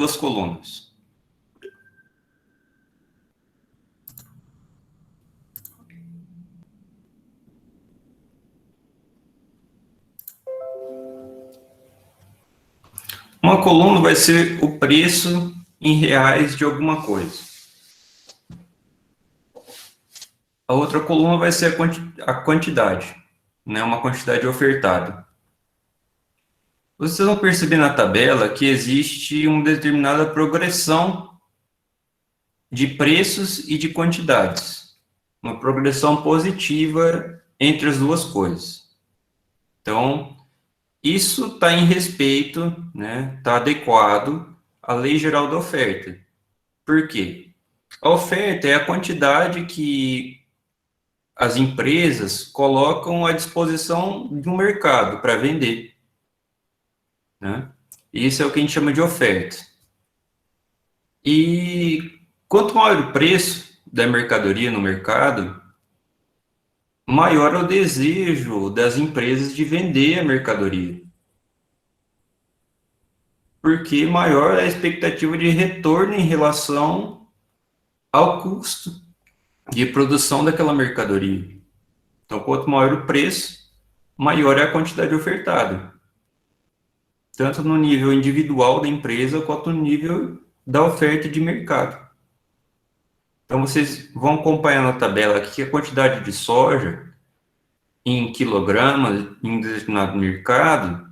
duas colunas. Uma coluna vai ser o preço em reais de alguma coisa. A outra coluna vai ser a quantidade, né? Uma quantidade ofertada. Vocês vão perceber na tabela que existe uma determinada progressão de preços e de quantidades. Uma progressão positiva entre as duas coisas. Então, isso está em respeito, né? Está adequado à Lei Geral da Oferta. Por quê? A oferta é a quantidade que as empresas colocam à disposição de um mercado para vender, né? Isso é o que a gente chama de oferta. E quanto maior o preço da mercadoria no mercado, maior é o desejo das empresas de vender a mercadoria. Porque maior é a expectativa de retorno em relação ao custo de produção daquela mercadoria. Então, quanto maior o preço, maior é a quantidade ofertada, tanto no nível individual da empresa, quanto no nível da oferta de mercado. Então, vocês vão acompanhar na tabela aqui que a quantidade de soja em quilogramas em um determinado mercado,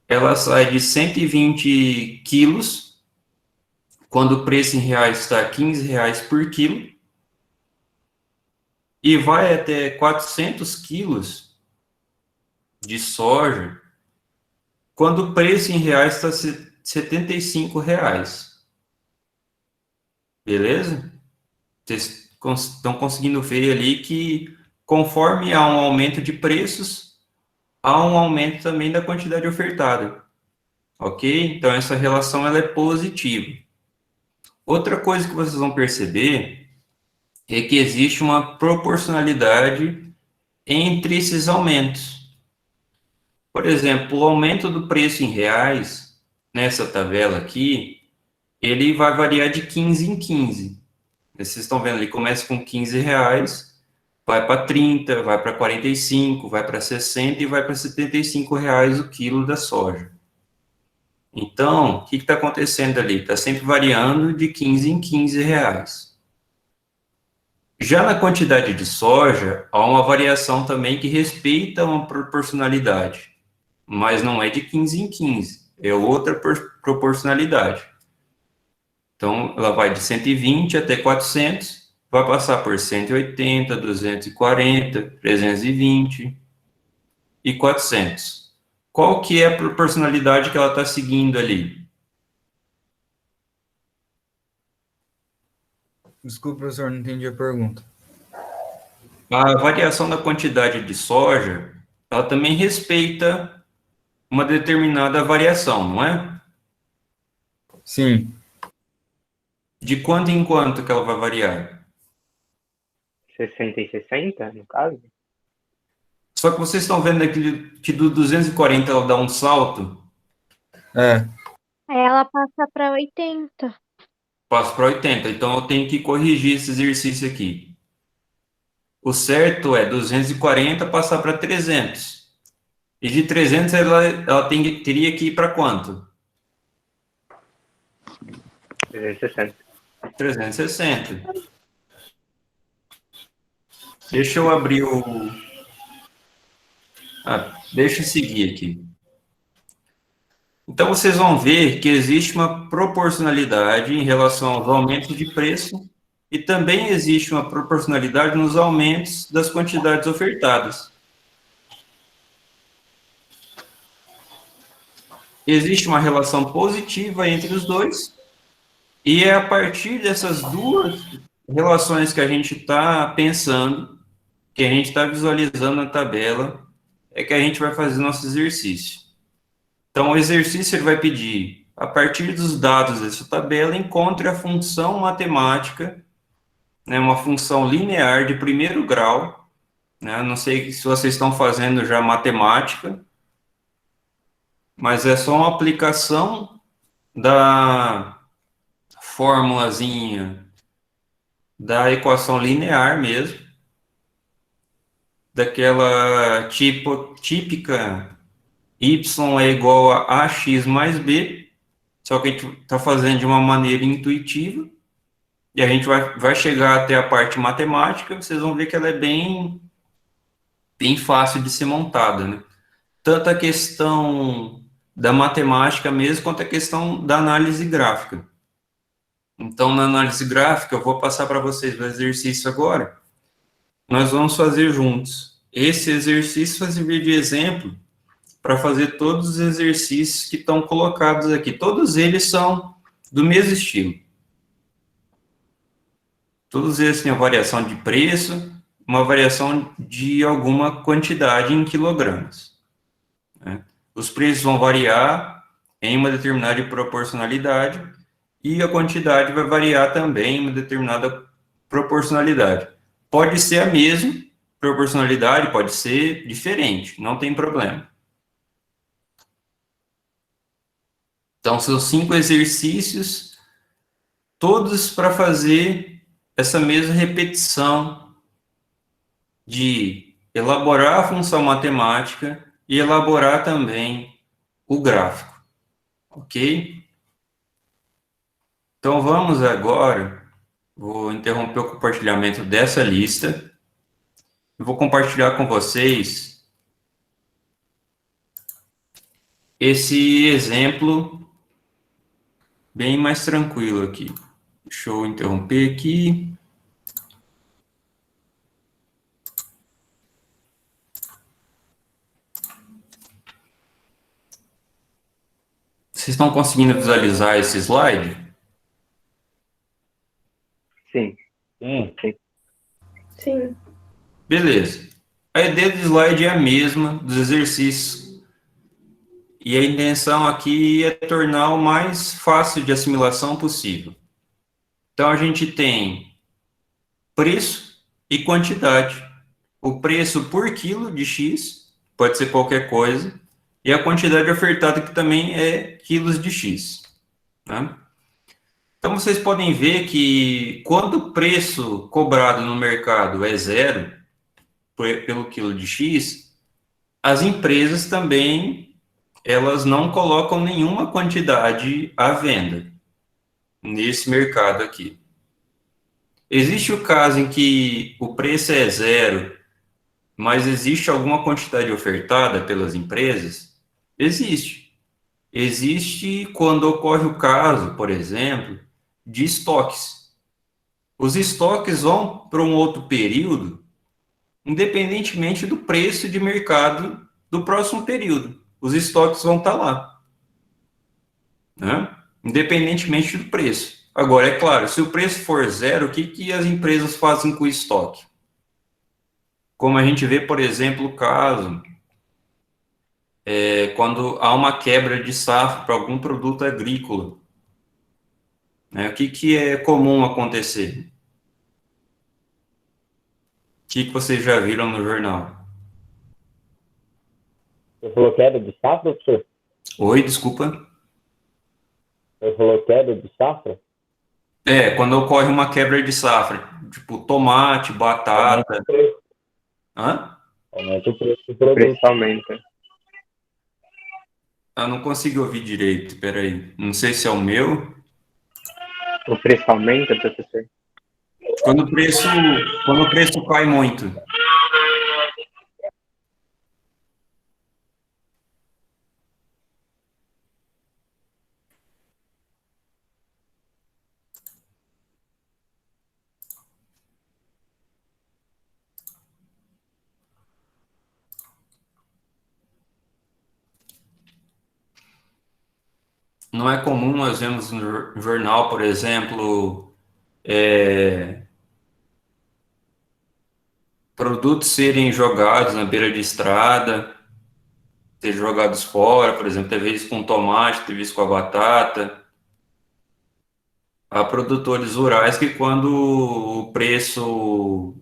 ela sai de 120 quilos, quando o preço em reais está R$ 15 por quilo, e vai até 400 quilos de soja, quando o preço em reais está R$ 75. Beleza? Vocês estão conseguindo ver ali que, conforme há um aumento de preços, há um aumento também da quantidade ofertada. Ok? Então, essa relação ela é positiva. Outra coisa que vocês vão perceber é que existe uma proporcionalidade entre esses aumentos. Por exemplo, o aumento do preço em reais, nessa tabela aqui, ele vai variar de 15 em 15. Vocês estão vendo, ele começa com R$ 15, vai para 30, vai para 45, vai para 60 e vai para R$ 75 o quilo da soja. Então, o que está acontecendo ali? Está sempre variando de 15 em 15 reais. Já na quantidade de soja, há uma variação também que respeita uma proporcionalidade, mas não é de 15 em 15, é outra proporcionalidade. Então, ela vai de 120 até 400, vai passar por 180, 240, 320 e 400. Qual que é a proporcionalidade que ela está seguindo ali? Desculpa, professor, não entendi a pergunta. A variação da quantidade de soja, ela também respeita uma determinada variação, não é? Sim. De quanto em quanto que ela vai variar? 60 e 60, no caso? Só que vocês estão vendo aqui que do 240 ela dá um salto, É. Aí ela passa para 80. passa para 80. Então eu tenho que corrigir esse exercício aqui. O certo é 240 passar para 300. E de 300 ela teria que ir para quanto? 360. 360. Deixa eu abrir o... deixa eu seguir aqui. Então, vocês vão ver que existe uma proporcionalidade em relação aos aumentos de preço e também existe uma proporcionalidade nos aumentos das quantidades ofertadas. Existe uma relação positiva entre os dois e é a partir dessas duas relações que a gente está pensando, que a gente está visualizando na tabela, é que a gente vai fazer nosso exercício. Então, o exercício ele vai pedir, a partir dos dados dessa tabela, encontre a função matemática, né, uma função linear de primeiro grau, né, não sei se vocês estão fazendo já matemática, mas é só uma aplicação formulazinha da equação linear mesmo, daquela típica y é igual a ax mais b, só que a gente está fazendo de uma maneira intuitiva, e a gente vai chegar até a parte matemática, vocês vão ver que ela é bem fácil de ser montada, né? Tanto a questão da matemática mesmo, quanto a questão da análise gráfica. Então, na análise gráfica, eu vou passar para vocês o exercício agora. Nós vamos fazer juntos. Esse exercício vai servir de exemplo para fazer todos os exercícios que estão colocados aqui. Todos eles são do mesmo estilo. Todos eles têm uma variação de preço, uma variação de alguma quantidade em quilogramas, né? Os preços vão variar em uma determinada proporcionalidade e a quantidade vai variar também em uma determinada proporcionalidade. Pode ser a mesma proporcionalidade, pode ser diferente, não tem problema. Então, são 5 exercícios, todos para fazer essa mesma repetição de elaborar a função matemática e elaborar também o gráfico, ok? Então, vamos agora, vou interromper o compartilhamento dessa lista, eu vou compartilhar com vocês esse exemplo bem mais tranquilo aqui. Deixa eu interromper aqui. Vocês estão conseguindo visualizar esse slide? Sim. Sim. Beleza. A ideia do slide é a mesma dos exercícios. E a intenção aqui é tornar o mais fácil de assimilação possível. Então, a gente tem preço e quantidade. O preço por quilo de X, pode ser qualquer coisa, e a quantidade ofertada, que também é quilos de X, né? Então, vocês podem ver que quando o preço cobrado no mercado é 0 pelo quilo de X, as empresas também, elas não colocam nenhuma quantidade à venda nesse mercado aqui. Existe o caso em que o preço é 0, mas existe alguma quantidade ofertada pelas empresas? Existe. Existe quando ocorre o caso, por exemplo, de estoques. Os estoques vão para um outro período, independentemente do preço de mercado do próximo período. Os estoques vão estar lá, né? Independentemente do preço. Agora, é claro, se o preço for 0, o que as empresas fazem com o estoque? Como a gente vê, por exemplo, o caso quando há uma quebra de safra para algum produto agrícola, né? O que é comum acontecer? O que vocês já viram no jornal? Você falou queda de safra, professor? Oi, desculpa. Você falou queda de safra? Quando ocorre uma quebra de safra, tipo tomate, batata. Hã? Aumenta o preço do produto. O preço aumenta. Eu não consigo ouvir direito, peraí. Não sei se é o meu. O preço aumenta, professor? Quando o preço cai muito. Não é comum nós vemos no jornal, por exemplo, produtos serem jogados na beira de estrada, ser jogados fora, por exemplo, teve isso com tomate, teve isso com a batata. Há produtores rurais que, quando o preço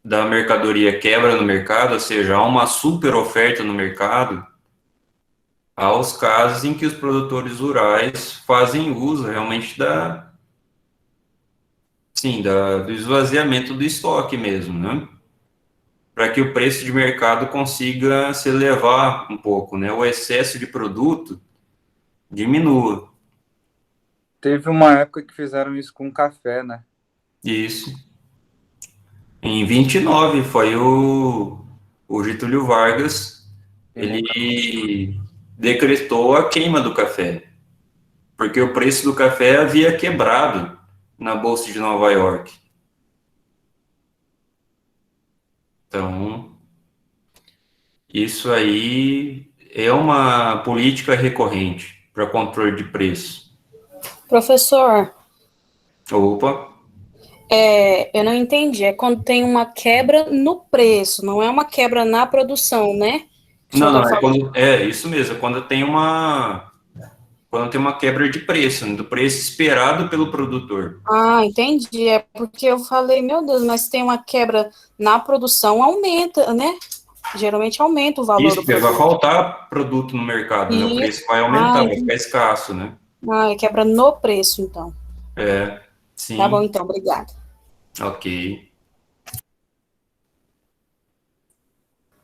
da mercadoria quebra no mercado, ou seja, há uma super oferta no mercado, há os casos em que os produtores rurais fazem uso realmente Sim, do esvaziamento do estoque mesmo, né? Para que o preço de mercado consiga se elevar um pouco, né? O excesso de produto diminua. Teve uma época que fizeram isso com café, né? Isso. Em 29 foi o Getúlio Vargas, Queimou o café. ele decretou a queima do café, porque o preço do café havia quebrado na Bolsa de Nova York. Então, isso aí é uma política recorrente para controle de preço. Professor, Opa, eu não entendi. É quando tem uma quebra no preço, não é uma quebra na produção, né? O senhor não, está não, falando. é isso mesmo, quando tem uma quebra de preço, né, do preço esperado pelo produtor. Ah, entendi. É porque eu falei, meu Deus, mas tem uma quebra na produção, aumenta, né? Geralmente aumenta o valor Isso, do porque vai produto. faltar produto no mercado, né? O E, preço vai ah, aumentar, vai entendi. ficar escasso, né? Ah, é quebra no preço, então. É, Tá bom, sim, então, obrigada. ok.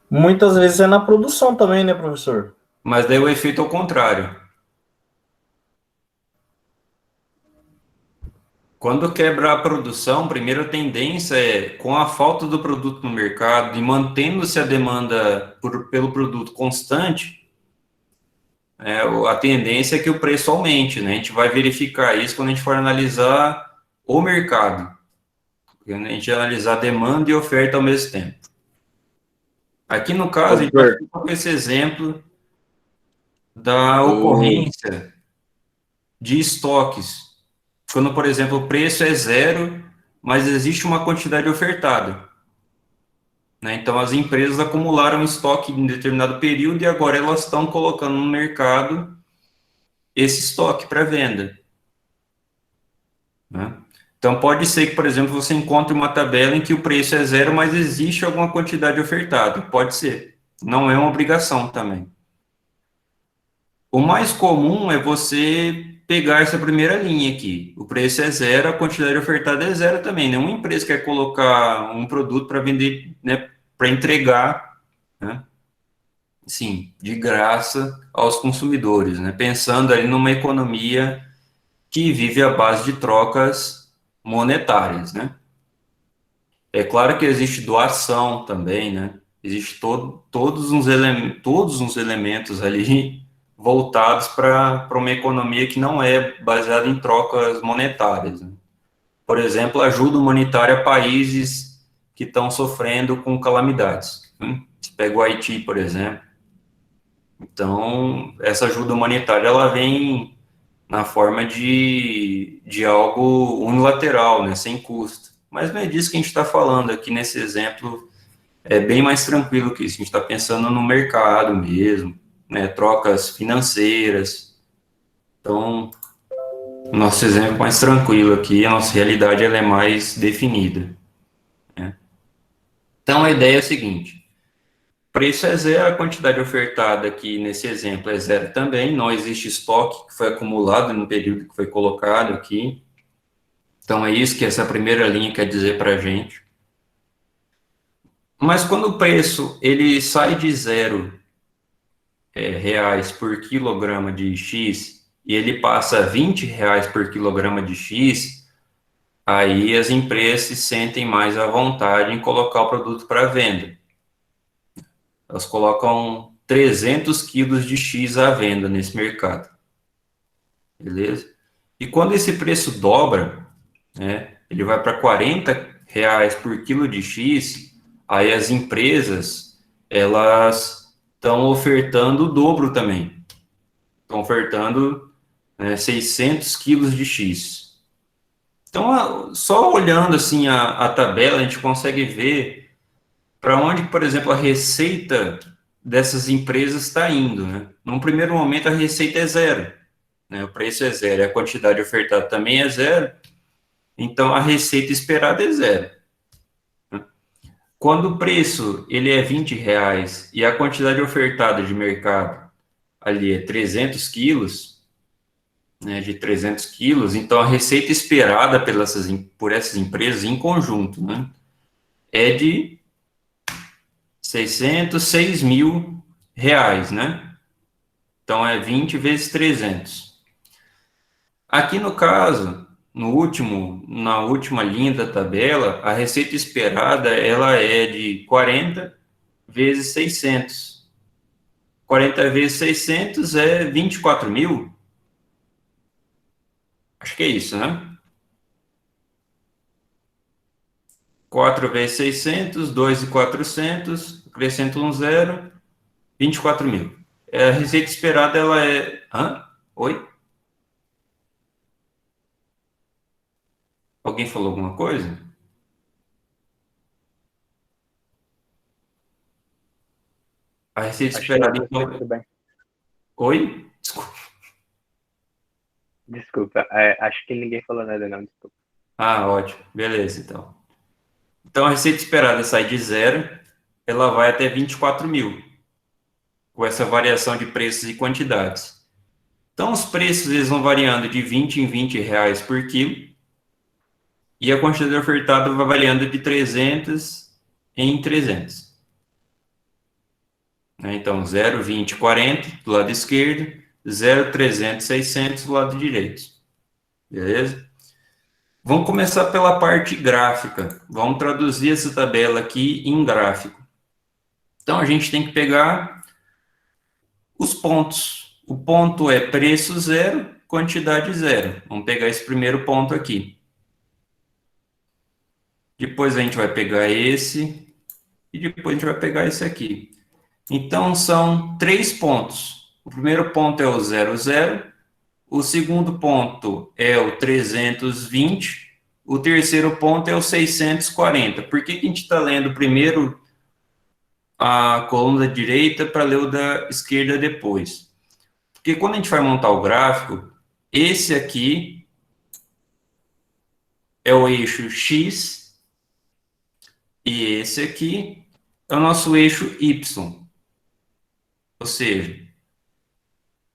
Muitas vezes é na produção também, né, professor? Mas daí o efeito é o contrário. Quando quebra a produção, primeiro a tendência é, com a falta do produto no mercado e mantendo-se a demanda pelo produto constante, a tendência é que o preço aumente, né? A gente vai verificar isso quando a gente for analisar o mercado, quando a gente analisar demanda e oferta ao mesmo tempo. Aqui no caso, a gente vai Professor, ficar com esse exemplo da o... ocorrência de estoques. Quando, por exemplo, o preço é zero, mas existe uma quantidade ofertada, né? Então, as empresas acumularam estoque em determinado período e agora elas estão colocando no mercado esse estoque para venda, né? Então, pode ser que, por exemplo, você encontre uma tabela em que o preço é zero, mas existe alguma quantidade ofertada. Pode ser. Não é uma obrigação também. O mais comum é você pegar essa primeira linha aqui. O preço é zero, a quantidade ofertada é zero também. Nenhuma empresa quer colocar um produto para vender, né, para entregar, né, sim, de graça aos consumidores, né, pensando ali numa economia que vive à base de trocas monetárias, né. É claro que existe doação também, né? Existe todos uns elementos ali voltados para uma economia que não é baseada em trocas monetárias, né? Por exemplo, ajuda humanitária a países que estão sofrendo com calamidades, né? Você pega o Haiti, por exemplo. Então, essa ajuda humanitária ela vem na forma de algo unilateral, né, sem custo. Mas não é disso que a gente está falando aqui nesse exemplo, é bem mais tranquilo que isso. A gente está pensando no mercado mesmo, né, trocas financeiras. Então, nosso exemplo é mais tranquilo aqui, a nossa realidade ela é mais definida, né? Então, a ideia é a seguinte: preço é zero, a quantidade ofertada aqui nesse exemplo é zero também, não existe estoque que foi acumulado no período que foi colocado aqui. Então, é isso que essa primeira linha quer dizer para a gente. Mas quando o preço ele sai de zero reais por quilograma de X e ele passa a 20 reais por quilograma de X, aí as empresas se sentem mais à vontade em colocar o produto para venda. Elas colocam 300 quilos de X à venda nesse mercado. Beleza? E quando esse preço dobra, né, ele vai para 40 reais por quilo de X, aí as empresas, elas estão ofertando o dobro também. Estão ofertando, né, 600 quilos de X. Então, só olhando assim a tabela, a gente consegue ver para onde, por exemplo, a receita dessas empresas está indo, né? Num primeiro momento, a receita é zero, né? O preço é zero, a quantidade ofertada também é zero, então a receita esperada é zero. Quando o preço ele é 20 reais e a quantidade ofertada de mercado ali é 300 quilos, né, de 300 quilos. Então, a receita esperada por essas empresas em conjunto, né, é de 606 mil reais, né? Então, é 20 vezes 300. Aqui no caso, na última linha da tabela, a receita esperada, ela é de 40 vezes 600. 40 vezes 600 é 24 mil? Acho que é isso, né? 4 vezes 600, 2.400, acrescento um zero, 24 mil. A receita esperada, ela é... Hã? Oi? Alguém falou alguma coisa? A receita Acho que esperada, você então... tudo bem. Oi? Desculpa. Desculpa, acho que ninguém falou nada, não, desculpa. Ah, ótimo. Beleza, então. Então, a receita esperada sai de zero, ela vai até 24 mil, com essa variação de preços e quantidades. Então, os preços eles vão variando de 20 em 20 reais por quilo, e a quantidade ofertada vai variando de 300 em 300. Então, 0, 20, 40 do lado esquerdo, 0, 300, 600 do lado direito. Beleza? Vamos começar pela parte gráfica. Vamos traduzir essa tabela aqui em gráfico. Então, a gente tem que pegar os pontos. O ponto é preço zero, quantidade zero. Vamos pegar esse primeiro ponto aqui. Depois a gente vai pegar esse. E depois a gente vai pegar esse aqui. Então, são 3 pontos. O primeiro ponto é o 00. O segundo ponto é o 320. O terceiro ponto é o 640. Por que a gente está lendo primeiro a coluna da direita para ler o da esquerda depois? Porque quando a gente vai montar o gráfico, esse aqui é o eixo X e esse aqui é o nosso eixo Y. Ou seja,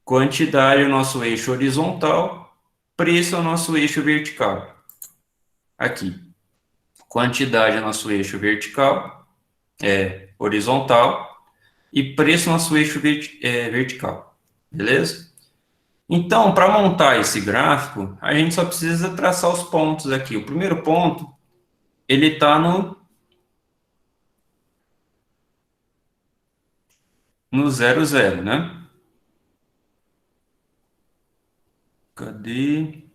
quantidade é o nosso eixo horizontal, preço é o nosso eixo vertical. Aqui. Quantidade é o nosso eixo vertical, horizontal, e preço é o nosso eixo vertical. Beleza? Então, para montar esse gráfico, a gente só precisa traçar os pontos aqui. O primeiro ponto, ele está no 00, né? Cadê?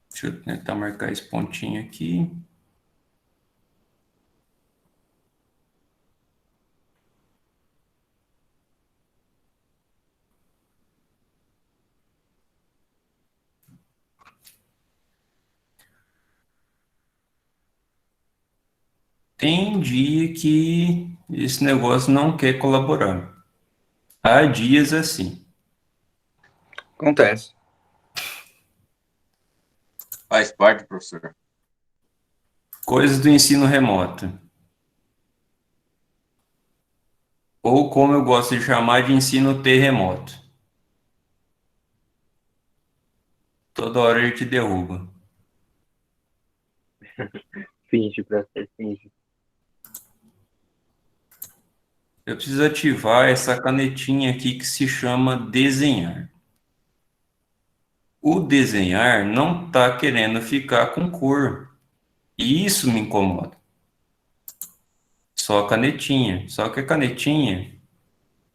Deixa eu tentar marcar esse pontinho aqui. Tem dia que esse negócio não quer colaborar. Há dias assim. Acontece. Faz parte, professor. Coisas do ensino remoto. Ou como eu gosto de chamar de ensino terremoto. Toda hora ele te derruba. Finge, professor, finge. Eu preciso ativar essa canetinha aqui que se chama desenhar. O desenhar não está querendo ficar com cor. E isso me incomoda. Só a canetinha. Só que a canetinha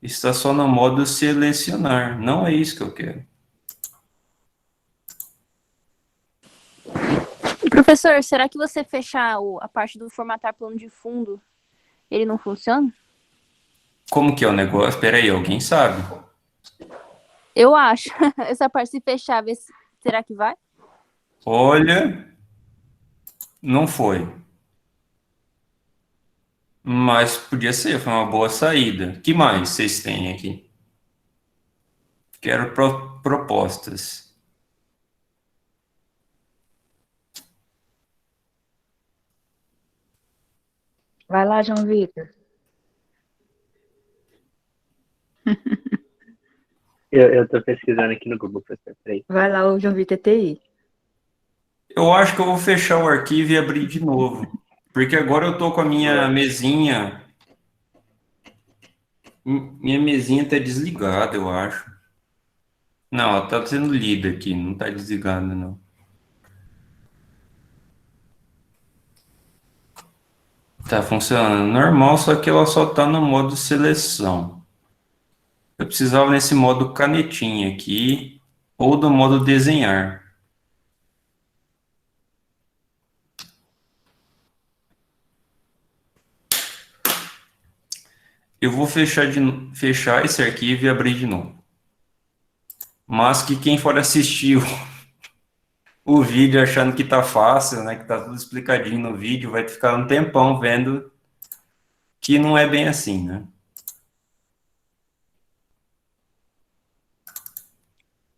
está só no modo selecionar. Não é isso que eu quero. Professor, será que você fechar a parte do formatar plano de fundo, ele não funciona? Como que é o negócio? Espera aí, alguém sabe? Eu acho. Essa parte se fechar, será que vai? Olha, não foi. Mas podia ser, foi uma boa saída. Que mais vocês têm aqui? Quero propostas. Vai lá, João Vitor. Eu tô pesquisando aqui no Google, professor. Peraí. Vai lá, o João Vitor TI. Eu acho que eu vou fechar o arquivo e abrir de novo. Porque agora eu tô com a minha mesinha. Minha mesinha tá desligada, eu acho. Não, ela tá sendo lida aqui, não tá desligada, não. Tá funcionando normal, só que ela só tá no modo seleção. Eu precisava nesse modo canetinha aqui, ou do modo desenhar. Eu vou fechar esse arquivo e abrir de novo. Mas que quem for assistir o vídeo achando que tá fácil, né, que tá tudo explicadinho no vídeo, vai ficar um tempão vendo que não é bem assim, né?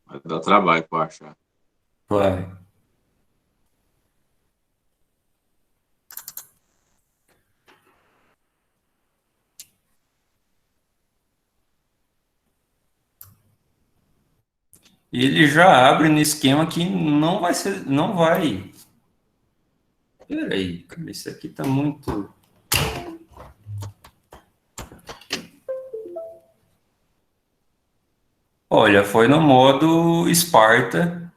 Vai dar trabalho para achar. Vai. E ele já abre no esquema que não vai ser, não vai. Peraí, cara, isso aqui tá muito. Olha, foi no modo Esparta.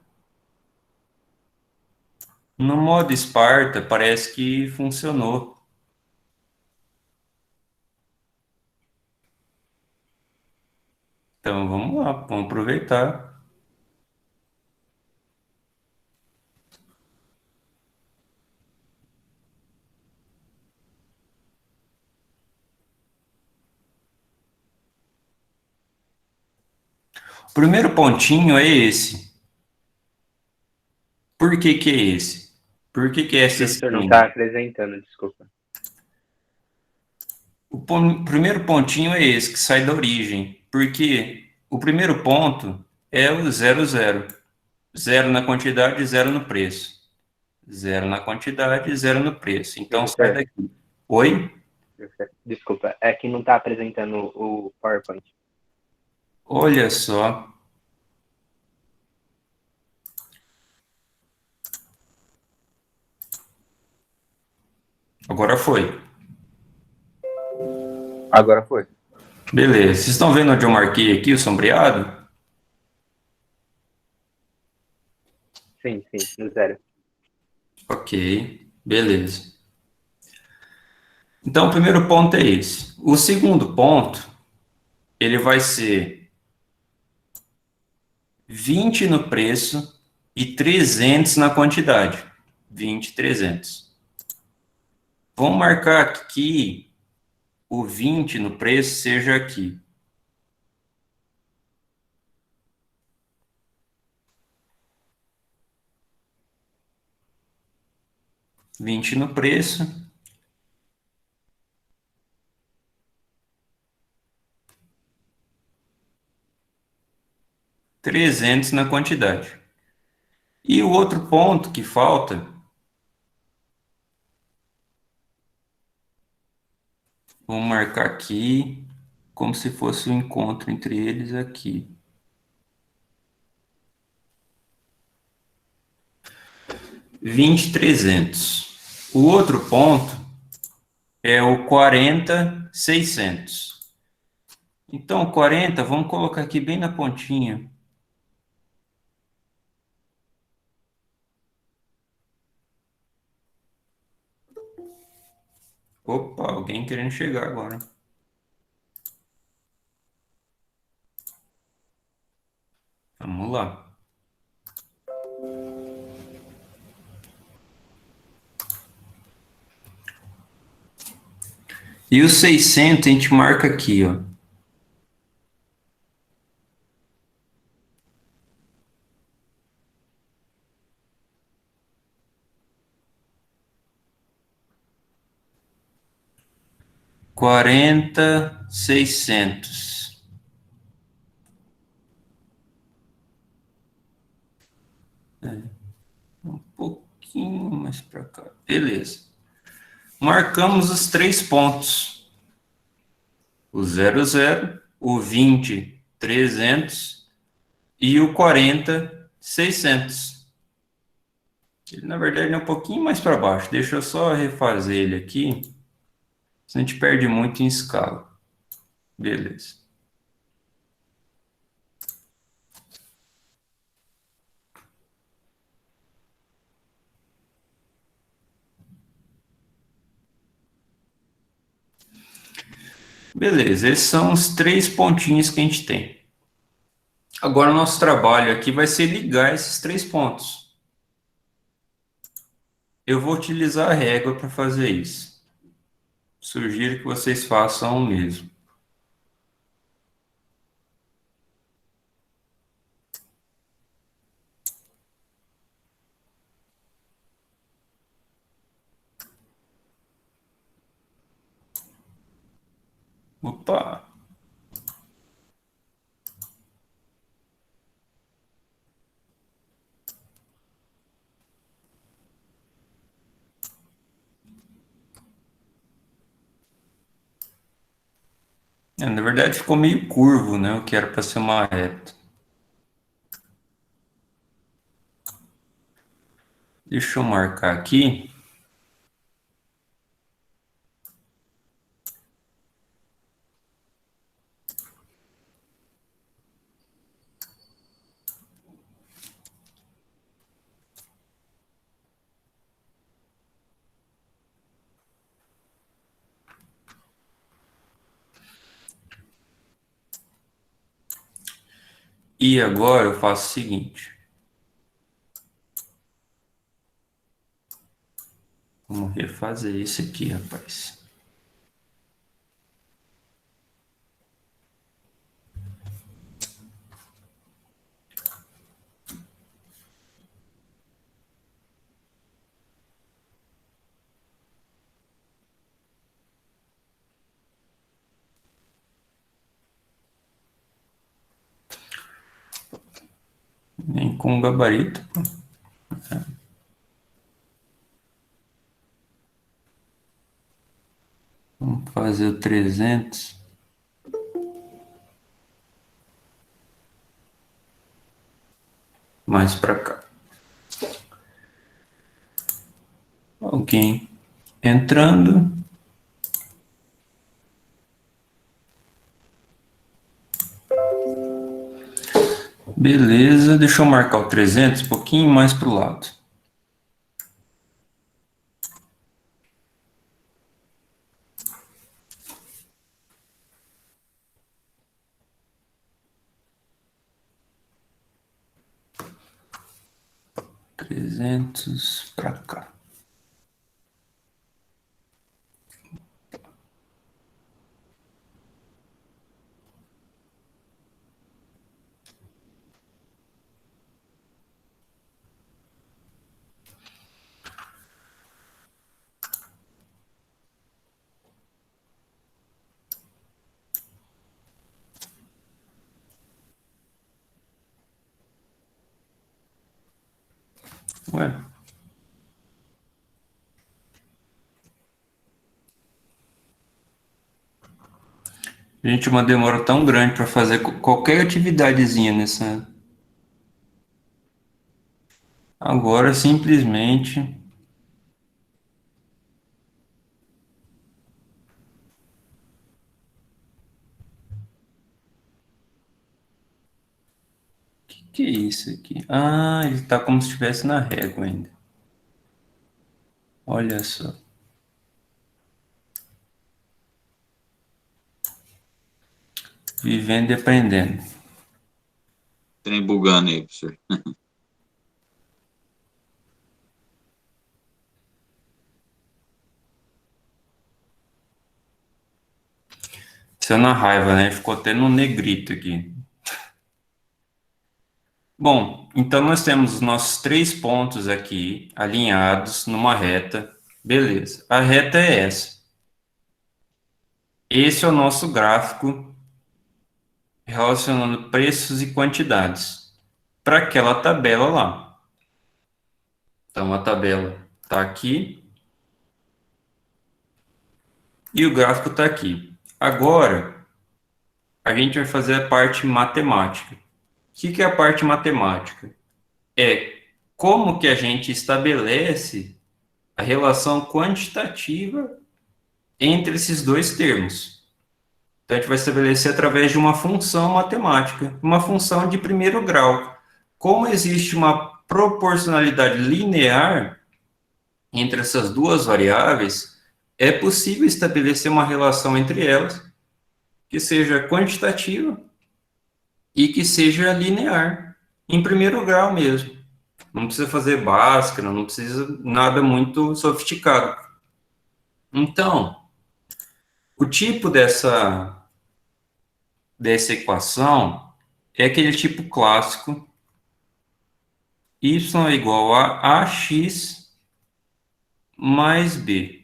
No modo Esparta, parece que funcionou. Então vamos lá, vamos aproveitar. O primeiro pontinho é esse. Por que que é esse? Por que que é essa Professor, não esquina? tá apresentando, desculpa. Primeiro pontinho é esse, que sai da origem. Porque o primeiro ponto é o 00. Zero na quantidade, zero no preço. Zero na quantidade, zero no preço. Então sai Professor, daqui. Oi? professor, desculpa, é que não tá apresentando o PowerPoint. Olha só. Agora foi. Agora foi. Beleza. Vocês estão vendo onde eu marquei aqui o sombreado? Sim, no 0. Ok. Beleza. Então o primeiro ponto é esse. O segundo ponto, ele vai ser 20 no preço e 300 na quantidade. 20, 300. Vamos marcar aqui o 20 no preço seja aqui. Vinte no preço. R$ 300 na quantidade. E o outro ponto que falta, vamos marcar aqui, como se fosse um encontro entre eles aqui. 20.300. O outro ponto é o 40.600. Então, 40, vamos colocar aqui bem na pontinha. Opa, alguém querendo chegar agora. Vamos lá. E os 600 a gente marca aqui, ó. Quarenta, 600. Um pouquinho mais para cá. Beleza. Marcamos os 3 pontos. O 00, o 20, 300 e o 40, 600. Ele, na verdade, é um pouquinho mais para baixo. Deixa eu só refazer ele aqui. Senão a gente perde muito em escala. Beleza. Beleza, esses são os 3 pontinhos que a gente tem. Agora, o nosso trabalho aqui vai ser ligar esses 3 pontos. Eu vou utilizar a régua para fazer isso. Sugiro que vocês façam o mesmo. Opa! Na verdade, ficou meio curvo, né? O que era para ser uma reta. Deixa eu marcar aqui. E agora eu faço o seguinte. Vamos refazer isso aqui, rapaz. Nem com gabarito. Vamos fazer o 300. Mais para cá. Alguém entrando. Beleza, deixa eu marcar o 300 um pouquinho mais para o lado. Trezentos para cá. Ué. Gente, uma demora tão grande para fazer qualquer atividadezinha nessa. Agora, simplesmente. Que é isso aqui? Ah, ele está como se estivesse na régua ainda. Olha só. Vivendo e aprendendo. Trem bugando aí, professor. Isso é na raiva, né? Ficou até no negrito aqui. Bom, então nós temos os nossos 3 pontos aqui, alinhados numa reta. Beleza. A reta é essa. Esse é o nosso gráfico relacionando preços e quantidades para aquela tabela lá. Então, a tabela está aqui e o gráfico está aqui. Agora, a gente vai fazer a parte matemática. O que é a parte matemática? É como que a gente estabelece a relação quantitativa entre esses dois termos. Então, a gente vai estabelecer através de uma função matemática, uma função de primeiro grau. Como existe uma proporcionalidade linear entre essas duas variáveis, é possível estabelecer uma relação entre elas que seja quantitativa e que seja linear, em primeiro grau mesmo. Não precisa fazer Bhaskara, não precisa nada muito sofisticado. Então, o tipo dessa equação é aquele tipo clássico, y é igual a ax mais b.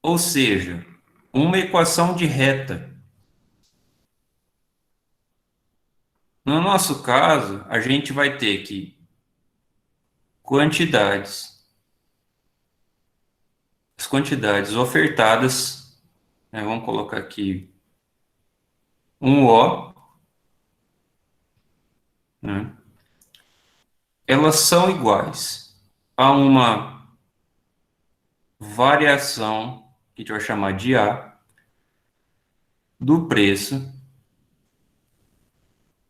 Ou seja, uma equação de reta. No nosso caso, a gente vai ter que as quantidades ofertadas, né, vamos colocar aqui um O, né, elas são iguais a uma variação, que a gente vai chamar de A, do preço,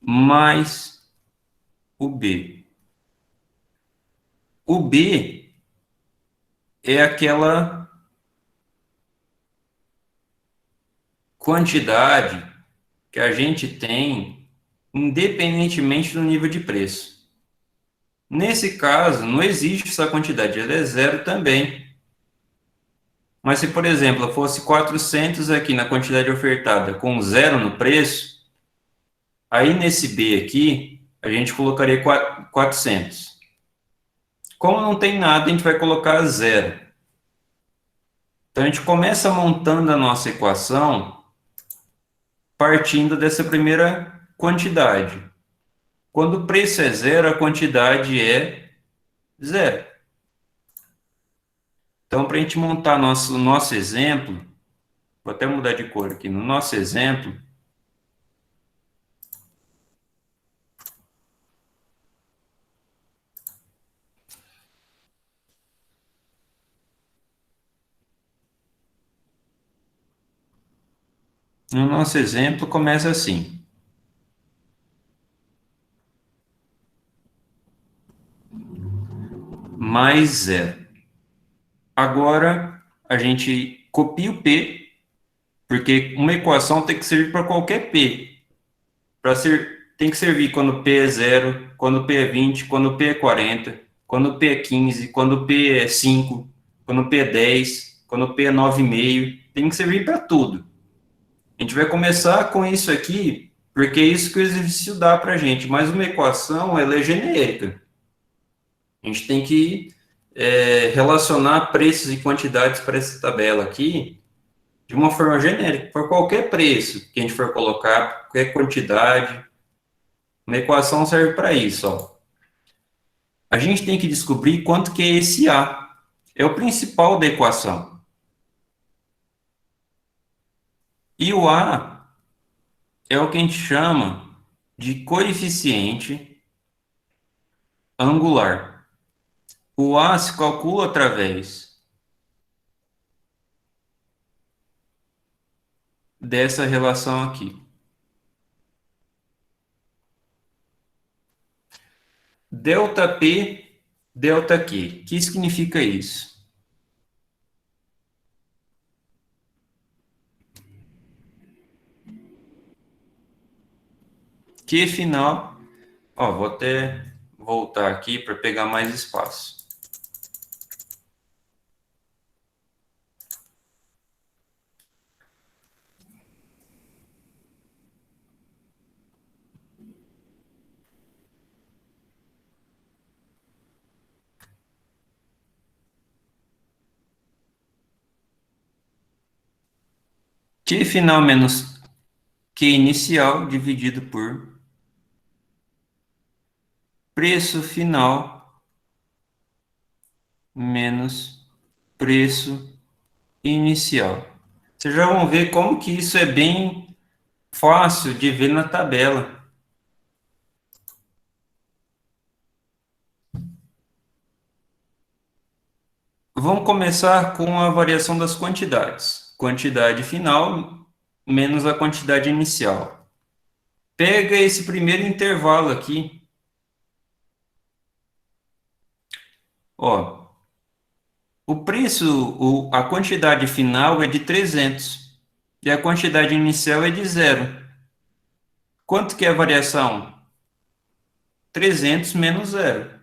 mais o B. O B é aquela quantidade que a gente tem independentemente do nível de preço. Nesse caso, não existe essa quantidade, ela é zero também. Mas se, por exemplo, fosse 400 aqui na quantidade ofertada com zero no preço, aí nesse B aqui, a gente colocaria 400. Como não tem nada, a gente vai colocar zero. Então, a gente começa montando a nossa equação partindo dessa primeira quantidade. Quando o preço é zero, a quantidade é zero. Então, para a gente montar nosso exemplo, vou até mudar de cor aqui, no nosso exemplo, começa assim. Mais zero. Agora, a gente copia o P, porque uma equação tem que servir para qualquer P. Tem que servir quando P é zero, quando P é 20, quando P é 40, quando P é 15, quando P é 5, quando P é 10, quando P é 9,5. Tem que servir para tudo. A gente vai começar com isso aqui, porque é isso que o exercício dá para a gente. Mas uma equação, ela é genérica. A gente tem que relacionar preços e quantidades para essa tabela aqui de uma forma genérica. Por qualquer preço que a gente for colocar, qualquer quantidade, uma equação serve para isso. Ó. A gente tem que descobrir quanto que é esse A. É o principal da equação. E o A é o que a gente chama de coeficiente angular. O A se calcula através dessa relação aqui. Delta P, delta Q. O que significa isso? Q final. Ó, vou até voltar aqui para pegar mais espaço. Q final menos Q inicial dividido por preço final menos preço inicial. Vocês já vão ver como que isso é bem fácil de ver na tabela. Vamos começar com a variação das quantidades. Quantidade final menos a quantidade inicial. Pega esse primeiro intervalo aqui. Ó, o preço, a quantidade final é de 300 e a quantidade inicial é de 0. Quanto que é a variação? 300 menos 0.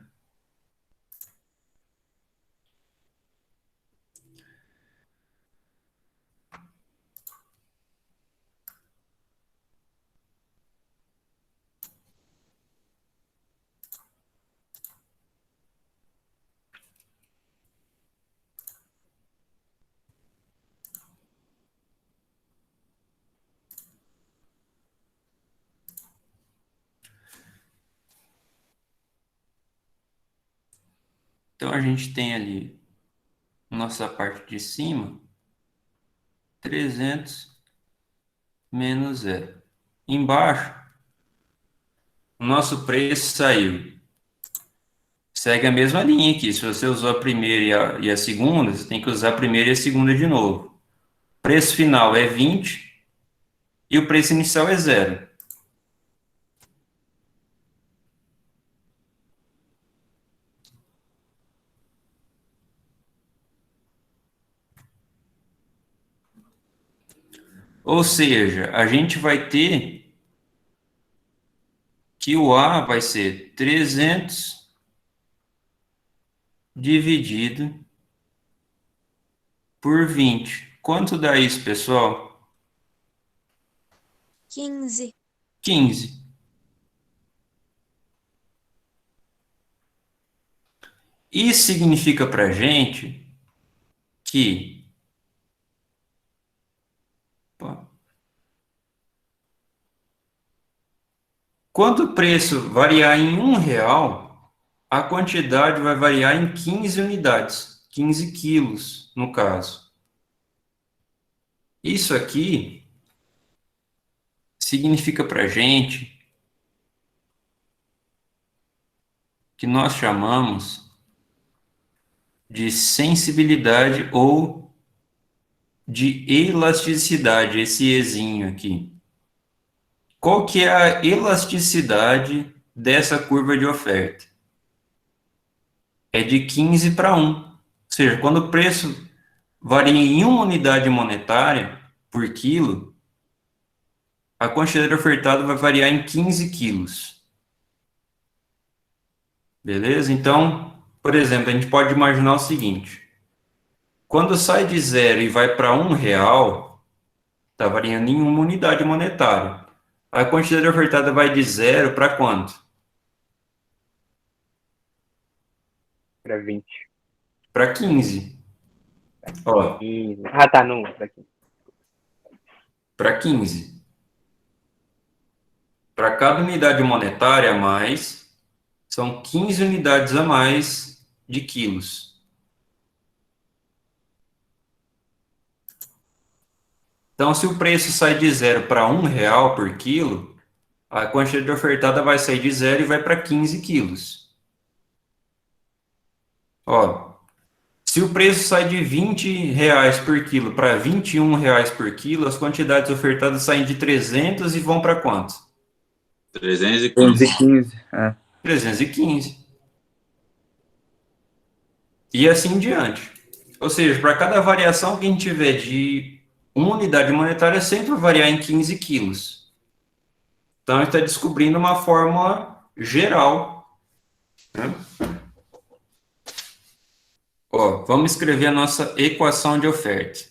Então, a gente tem ali, nossa parte de cima, 300 menos 0. Embaixo, o nosso preço saiu. Segue a mesma linha aqui. Se você usou a primeira e a segunda, você tem que usar a primeira e a segunda de novo. O preço final é 20 e o preço inicial é 0. Ou seja, a gente vai ter que o A vai ser 300 dividido por 20. Quanto dá isso, pessoal? 15. 15. Isso significa para a gente que quando o preço variar em R$1, a quantidade vai variar em 15 unidades, 15 quilos, no caso. Isso aqui significa para a gente que nós chamamos de sensibilidade ou de elasticidade, esse Ezinho aqui. Qual que é a elasticidade dessa curva de oferta? É de 15 para 1. Ou seja, quando o preço varia em uma unidade monetária por quilo, a quantidade ofertada vai variar em 15 quilos. Beleza? Então, por exemplo, a gente pode imaginar o seguinte. Quando sai de 0 e vai para R$1, está variando em uma unidade monetária. A quantidade ofertada vai de 0 para quanto? Para 20. Para 15. Ó, 15. Ah, tá, não. Para 15. Para 15. Para cada unidade monetária a mais, são 15 unidades a mais de quilos. Então, se o preço sai de 0 para R$1 por quilo, a quantidade ofertada vai sair de 0 e vai para 15 quilos. Ó, se o preço sai de R$20 por quilo para R$21 por quilo, as quantidades ofertadas saem de 300 e vão para quanto? 315. 315. 315. E assim em diante. Ou seja, para cada variação que a gente tiver de uma unidade monetária, sempre vai variar em 15 quilos. Então, a gente está descobrindo uma fórmula geral, né? Ó, vamos escrever a nossa equação de oferta.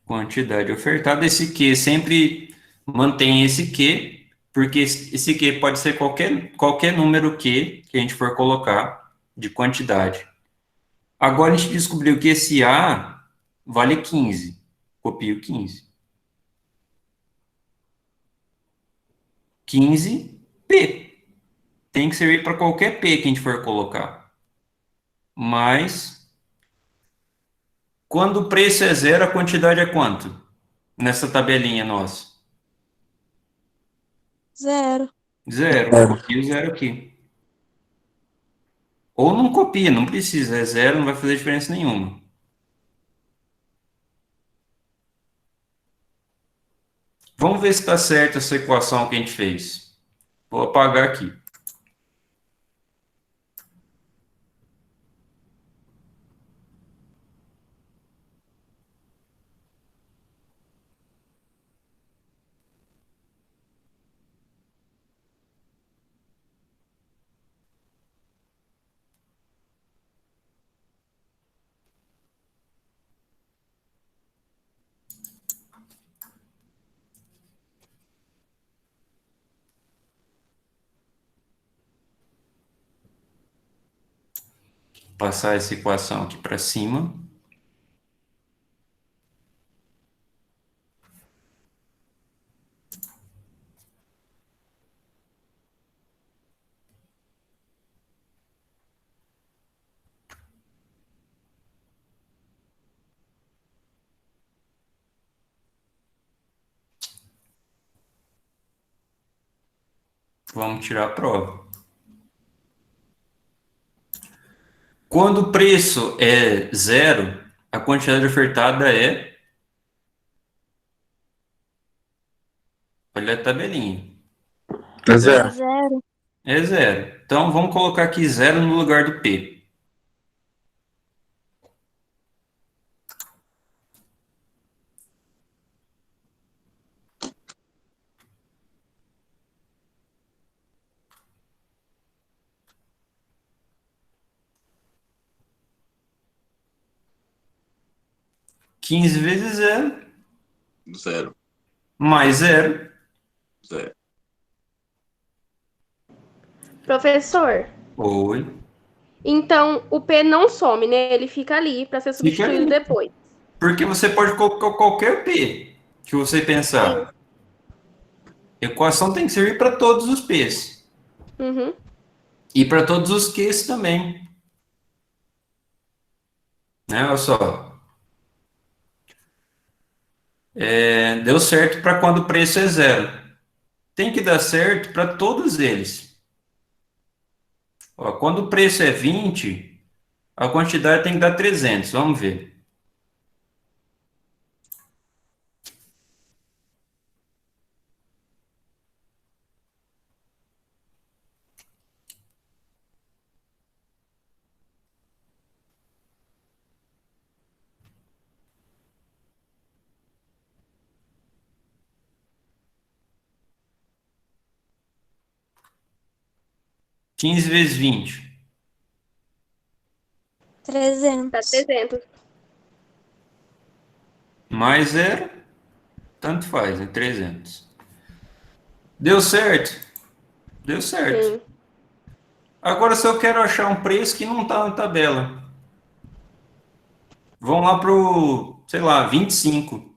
Quantidade ofertada, esse Q sempre mantém esse Q, porque esse Q pode ser qualquer número Q que a gente for colocar de quantidade. Agora a gente descobriu que esse A vale 15. Copio 15. 15P. Tem que servir para qualquer P que a gente for colocar. Mas, quando o preço é zero, a quantidade é quanto? Nessa tabelinha nossa. 0. Zero. Copio zero aqui. Ou não copia, não precisa. É zero, não vai fazer diferença nenhuma. Vamos ver se está certa essa equação que a gente fez. Vou apagar aqui. Passar essa equação aqui para cima. Vamos tirar a prova. Quando o preço é zero, a quantidade ofertada é... Olha a tabelinha. É zero. 0. É zero. Então, vamos colocar aqui zero no lugar do P. Quinze vezes zero, Zero. mais zero. Zero. Professor, Oi. então o P não some, né? Ele fica ali para ser Fica substituído ali. depois. Porque você pode colocar qualquer P que você pensar. Equação tem que servir para todos os P's. Uhum. E para todos os Q's também. Né? Olha só. Deu certo para quando o preço é zero. Tem que dar certo para todos eles. Ó, quando o preço é 20, a quantidade tem que dar 300. Vamos ver. Quinze vezes 20. 300. Tá 300. Mais zero, tanto faz, é 300. Deu certo? Deu certo. Sim. Agora, se eu quero achar um preço que não está na tabela, vamos lá para o, sei lá, 25.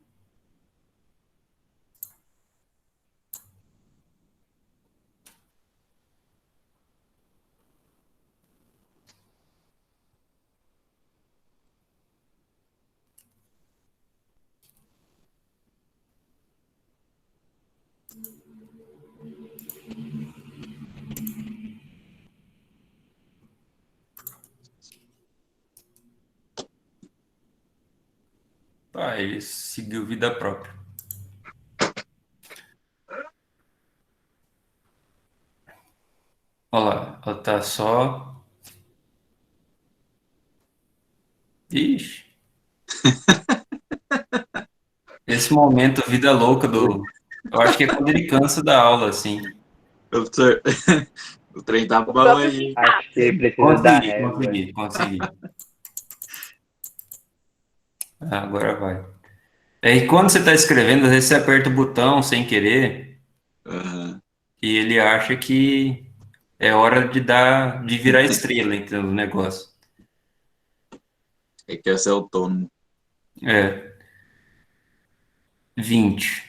Ah, ele seguiu vida própria. Olha lá, ela tá só... Ixi. Esse momento, vida louca do... Eu acho que é quando ele cansa da aula, assim. Professor, o trem tá bom próprio aí. Acho que ele precisa dar Consegui. Ah, agora vai. E quando você está escrevendo, às vezes você aperta o botão sem querer Aham. e ele acha que é hora de virar estrela, então, o negócio. Ele quer ser autônomo. É. 20.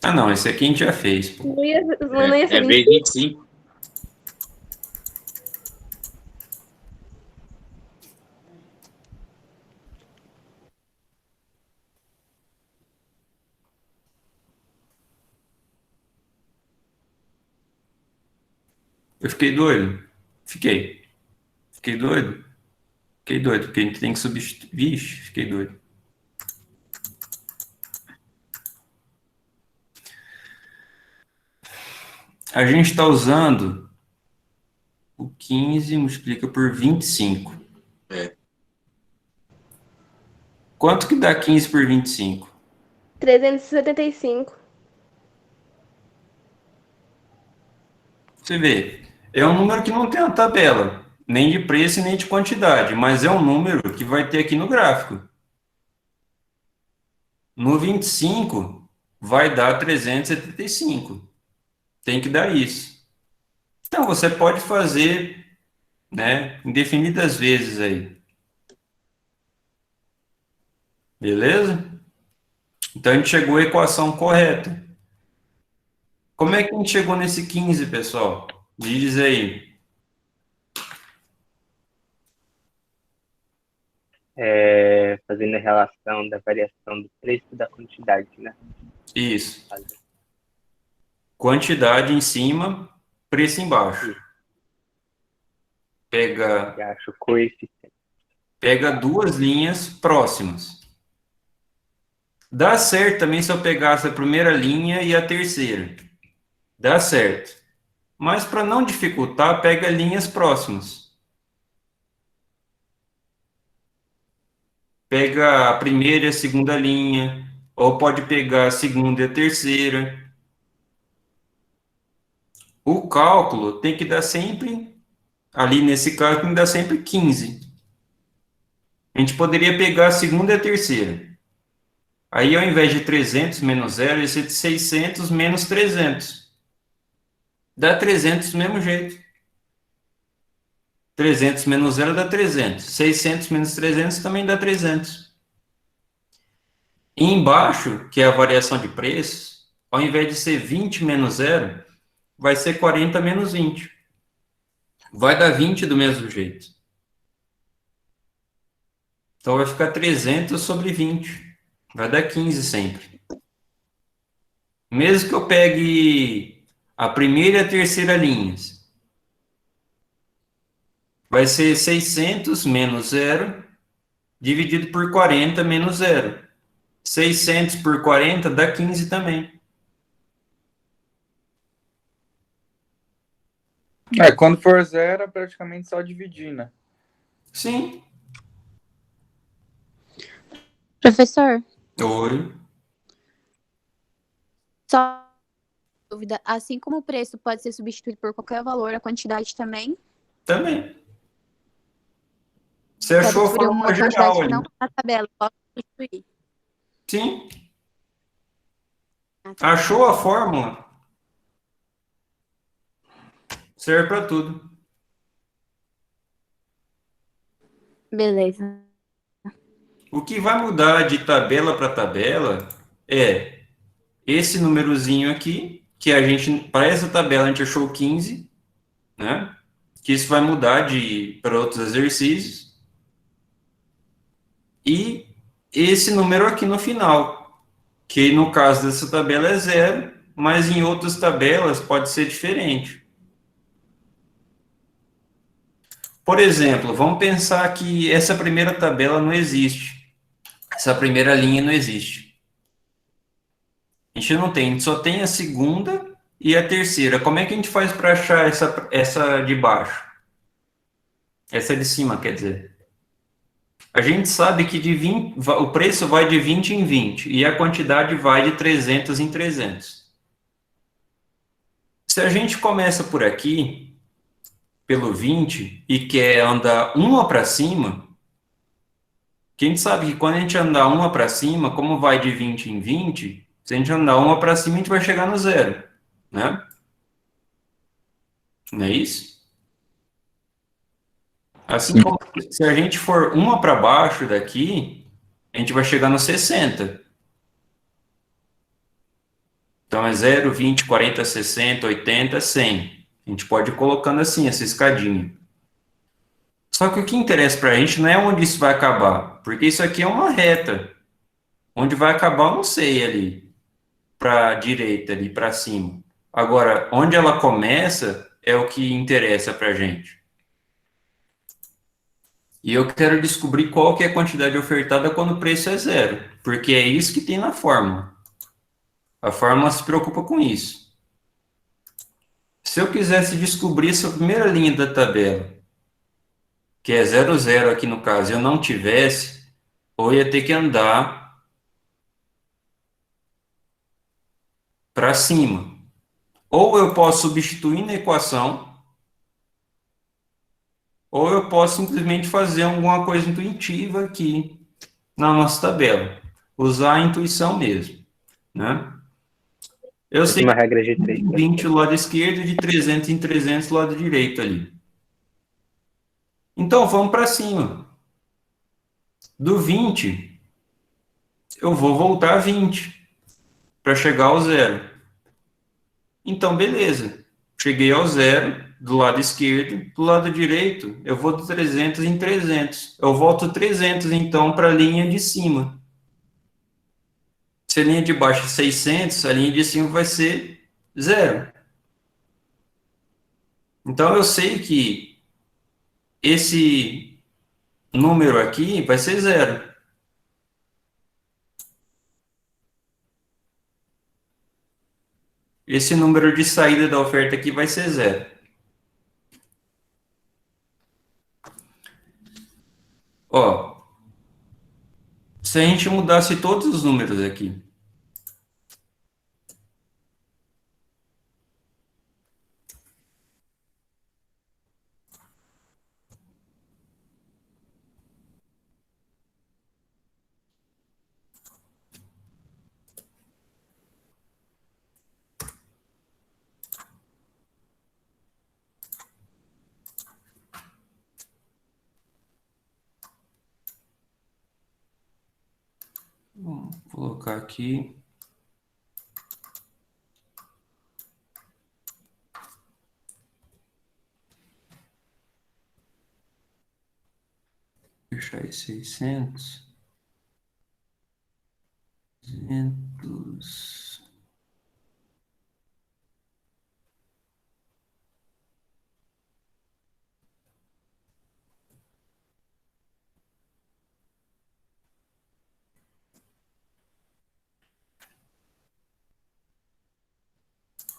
Ah, não, esse aqui a gente já fez, pô. Não ia ser É vezes 25. Eu fiquei doido? Fiquei. Fiquei doido? Fiquei doido, porque a gente tem que substituir. Vixe, fiquei doido. A gente está usando o 15 multiplica por 25. É. Quanto que dá 15 por 25? 375. Você vê, é um número que não tem a tabela, nem de preço e nem de quantidade, mas é um número que vai ter aqui no gráfico. No 25, vai dar 375. Tem que dar isso. Então, você pode fazer, né, indefinidas vezes aí. Beleza? Então, a gente chegou à equação correta. Como é que a gente chegou nesse 15, pessoal? Diz aí. Fazendo a relação da variação do preço e da quantidade, né? Isso. Quantidade em cima, preço embaixo. Pega Eu acho coeficiente. Pega duas linhas próximas. Dá certo também se eu pegasse a primeira linha e a terceira. Dá certo. Mas para não dificultar, pega linhas próximas. Pega a primeira e a segunda linha, ou pode pegar a segunda e a terceira. O cálculo tem que dar sempre, ali nesse cálculo, tem que dar sempre 15. A gente poderia pegar a segunda e a terceira. Aí, ao invés de 300 menos 0, ia ser de 600 menos 300. Dá 300 do mesmo jeito. 300 menos 0 dá 300. 600 menos 300 também dá 300. E embaixo, que é a variação de preços, ao invés de ser 20 menos 0, vai ser 40 menos 20. Vai dar 20 do mesmo jeito. Então, vai ficar 300 sobre 20. Vai dar 15 sempre. Mesmo que eu pegue a primeira e a terceira linhas, vai ser 600 menos 0, dividido por 40 menos 0. 600 por 40 dá 15 também. Quando for zero, é praticamente só dividir, né? Sim. Professor, Oi. só dúvida, assim como o preço pode ser substituído por qualquer valor, a quantidade também? Também. Você achou a Pode uma fórmula quantidade geral que ali. não está na tabela, posso substituir. Sim. Ah, tá. Achou a fórmula? Serve para tudo. Beleza. O que vai mudar de tabela para tabela é esse númerozinho aqui, que a gente, para essa tabela, a gente achou 15, né? Que isso vai mudar para outros exercícios. E esse número aqui no final, que no caso dessa tabela é 0, mas em outras tabelas pode ser diferente. Por exemplo, vamos pensar que essa primeira tabela não existe. Essa primeira linha não existe. A gente não tem, a gente só tem a segunda e a terceira. Como é que a gente faz para achar essa de baixo? Essa de cima, quer dizer. A gente sabe que o preço vai de 20 em 20 e a quantidade vai de 300 em 300. Se a gente começa por aqui, pelo 20, e quer andar uma para cima, que a gente sabe que quando a gente andar uma para cima, como vai de 20 em 20, se a gente andar uma para cima, a gente vai chegar no 0, né? Não é isso? Assim como se a gente for uma para baixo daqui, a gente vai chegar no 60. Então é 0, 20, 40, 60, 80, 100. A gente pode ir colocando assim, essa escadinha. Só que o que interessa para a gente não é onde isso vai acabar, porque isso aqui é uma reta. Onde vai acabar, eu não sei ali, para a direita, ali para cima. Agora, onde ela começa é o que interessa para a gente. E eu quero descobrir qual que é a quantidade ofertada quando o preço é zero, porque é isso que tem na fórmula. A fórmula se preocupa com isso. Se eu quisesse descobrir essa primeira linha da tabela, que é 0, 0 aqui no caso, e eu não tivesse, ou ia ter que andar para cima. Ou eu posso substituir na equação, ou eu posso simplesmente fazer alguma coisa intuitiva aqui na nossa tabela. Usar a intuição mesmo, né? Eu sei Uma que regra de 3. 20 do lado esquerdo e de 300 em 300 do lado direito ali. Então, vamos para cima. Do 20, eu vou voltar a 20 para chegar ao zero. Então, beleza. Cheguei ao zero do lado esquerdo. Do lado direito, eu vou do 300 em 300. Eu volto 300, então, para a linha de cima. Se a linha de baixo é 600, a linha de cima vai ser zero. Então, eu sei que esse número aqui vai ser zero. Esse número de saída da oferta aqui vai ser zero. Ó, se a gente mudasse todos os números aqui, vou colocar aqui. Fechar aí 600. 200.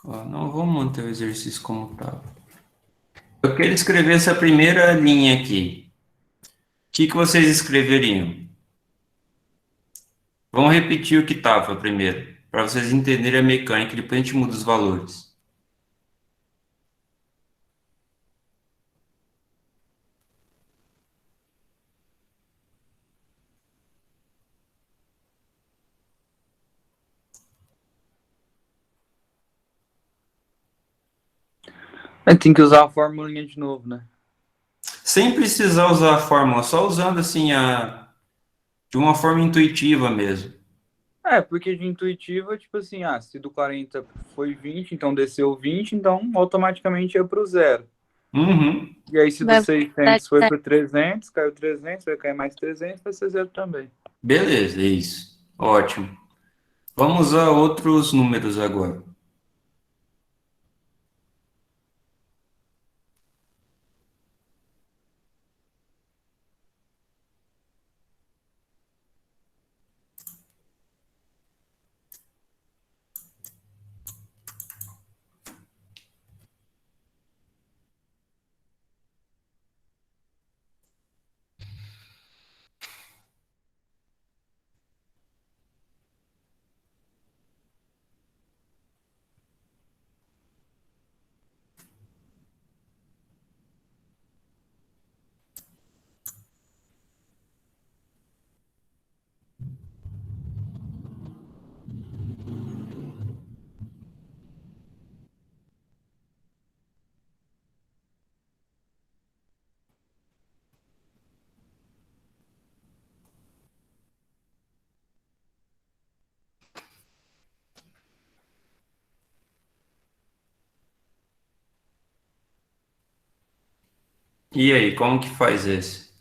Ó, não vou manter o exercício como estava. Eu quero escrever essa primeira linha aqui. O que vocês escreveriam? Vamos repetir o que estava primeiro, para vocês entenderem a mecânica, depois a gente muda os valores. Tem que usar a formulinha de novo, né? Sem precisar usar a fórmula, só usando assim de uma forma intuitiva mesmo. Porque de intuitiva, tipo assim, se do 40 foi 20, então desceu 20, então automaticamente ia pro zero. Uhum. E aí se do Vai- 600 foi pro 300, caiu 300, vai cair mais 300, vai ser zero também. Beleza, é isso. Ótimo. Vamos usar outros números agora. E aí, como que faz esse?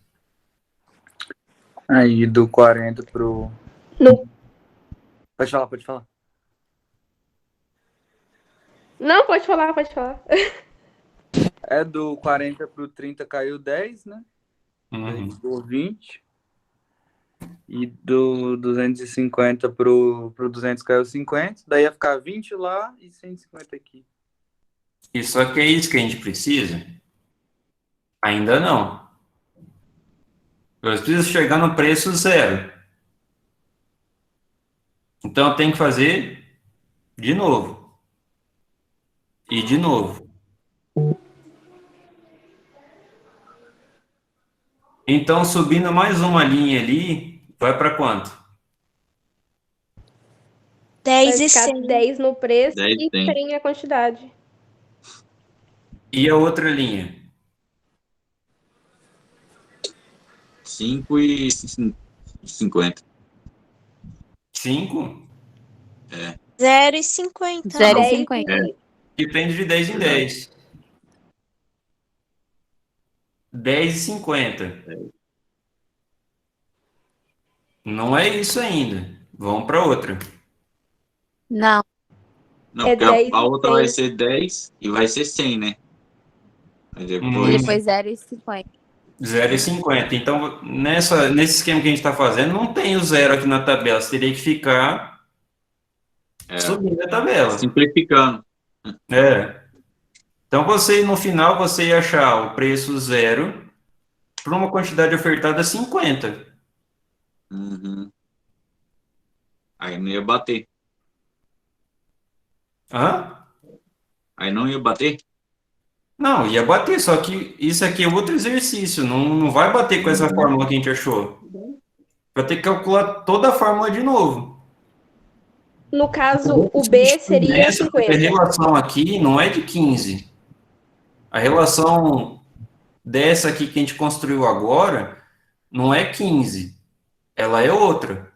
Aí do 40 pro. No... Pode falar, pode falar. Não, pode falar, pode falar. É do 40 pro 30 caiu 10, né? Daí Uhum. ficou 20. E do 250 pro 200 caiu 50. Daí ia ficar 20 lá e 150 aqui. E só que é isso que a gente precisa? Ainda não. Eu preciso chegar no preço zero. Então, eu tenho que fazer de novo. E de novo. Então, subindo mais uma linha ali, vai para quanto? 10 Vai e ficar 100. 10 no preço 10 e tem. 100 a quantidade. E a outra linha? 5 e 50. 5? 0 e 50. 0,50. É. Depende de 10 em 10. 10 e 50. Não é isso ainda. Vamos para outra. Não. Não, É porque 10 a e outra 100. vai ser 10 e vai ser 100, né? Aí E depois. depois 0,50. 0 e 50. Então, nesse esquema que a gente está fazendo, não tem o zero aqui na tabela. Você teria que ficar subindo a tabela. Simplificando. É. Então, no final, você ia achar o preço zero para uma quantidade ofertada 50. Uhum. Aí não ia bater. Hã? Aí não ia bater? Não, ia bater, só que isso aqui é outro exercício. Não vai bater com essa fórmula que a gente achou. Vai ter que calcular toda a fórmula de novo. No caso, o B seria Nessa, porque a 50. relação aqui não é de 15. A relação dessa aqui que a gente construiu agora não é 15. Ela é outra.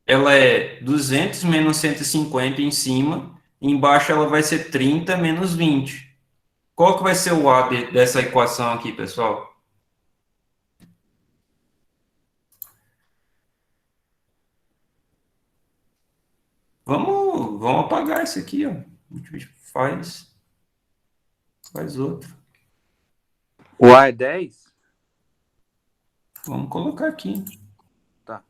Ela é 200 menos 150 em cima. Embaixo ela vai ser 30 menos 20. Qual que vai ser o A dessa equação aqui, pessoal? Vamos apagar isso aqui, ó. A gente faz outro. O A é 10? Vamos colocar aqui. Tá.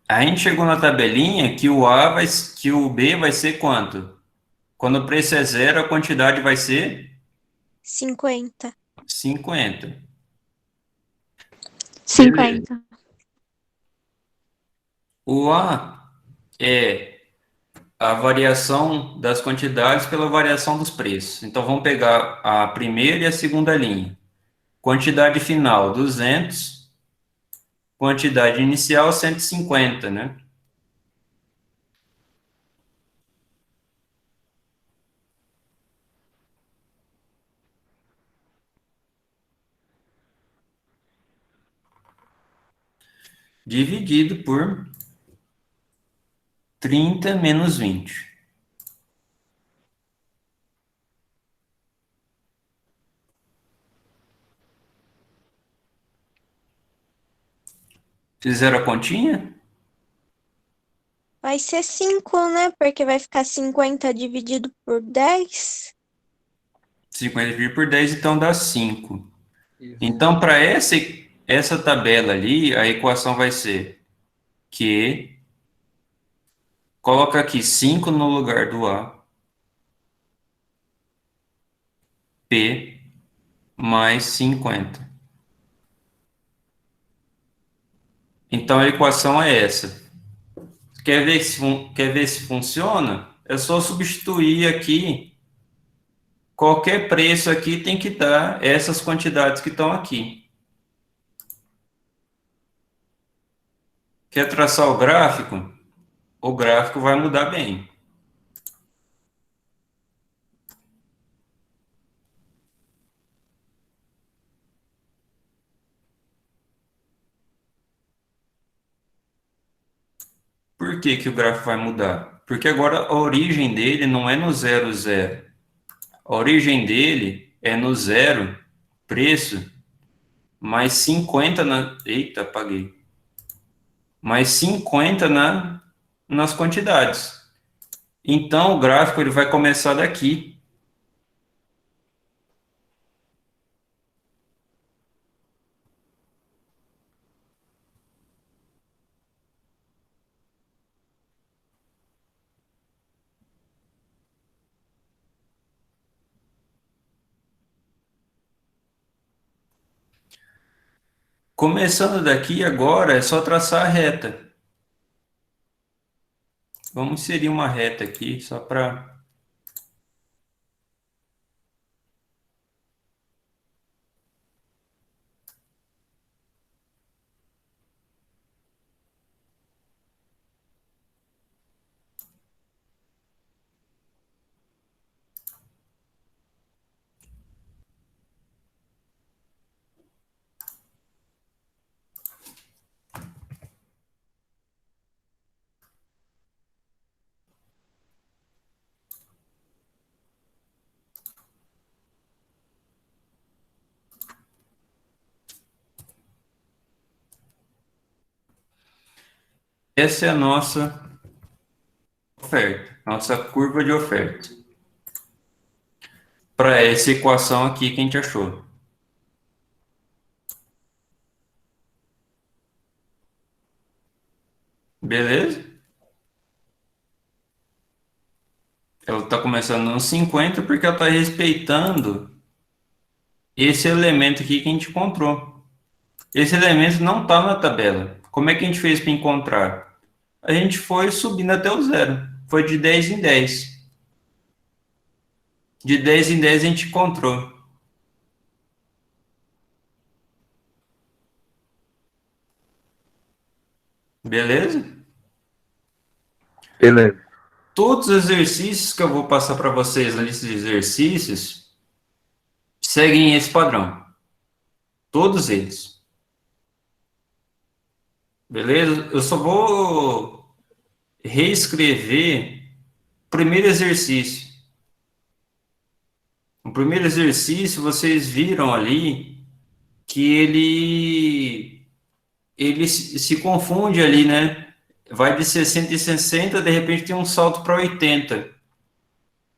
A gente chegou na tabelinha que que o B vai ser quanto? Quando o preço é zero, a quantidade vai ser 50. 50. 50. O A é a variação das quantidades pela variação dos preços. Então, vamos pegar a primeira e a segunda linha. Quantidade final, 200. Quantidade inicial, 150, né? Dividido por 30 menos 20. Fizeram a continha? Vai ser 5, né? Porque vai ficar 50 dividido por 10. 50 dividido por 10, então dá 5. Isso. Então, para essa tabela ali, a equação vai ser Q, coloca aqui 5 no lugar do A, P mais 50. Então, a equação é essa. Quer ver se funciona? É só substituir aqui. Qualquer preço aqui tem que dar essas quantidades que estão aqui. Quer traçar o gráfico? O gráfico vai mudar bem. Por que que o gráfico vai mudar? Porque agora a origem dele não é no 0, 0. A origem dele é no 0, preço, mais 50 na... Eita, apaguei. Mais 50 nas quantidades. Então, o gráfico ele vai começar daqui. Começando daqui agora, é só traçar a reta. Vamos inserir uma reta aqui, só para... Essa é a nossa oferta, nossa curva de oferta. Para essa equação aqui que a gente achou. Beleza? Ela está começando no 50 porque ela está respeitando esse elemento aqui que a gente encontrou. Esse elemento não está na tabela. Como é que a gente fez para encontrar? A gente foi subindo até o 0. Foi de 10 em 10. De 10 em 10 a gente encontrou. Beleza? Beleza. Todos os exercícios que eu vou passar para vocês na lista de exercícios seguem esse padrão. Todos eles. Beleza? Eu só vou reescrever o primeiro exercício. O primeiro exercício, vocês viram ali que ele se confunde ali, né? Vai de 60 e 60, de repente tem um salto para 80.